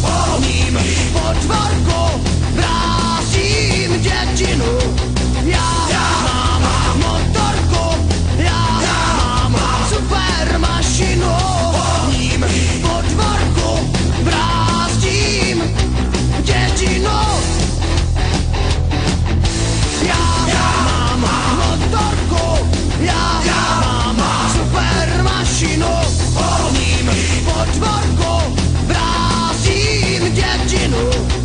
po ním potvorku vrázím dětinu. Já mám motorku, já mám super mašinu, po ním potvorku vrázím dětinu. Já mám motorku, já mám super mašinu, po ním potvorku vrázím dětinu.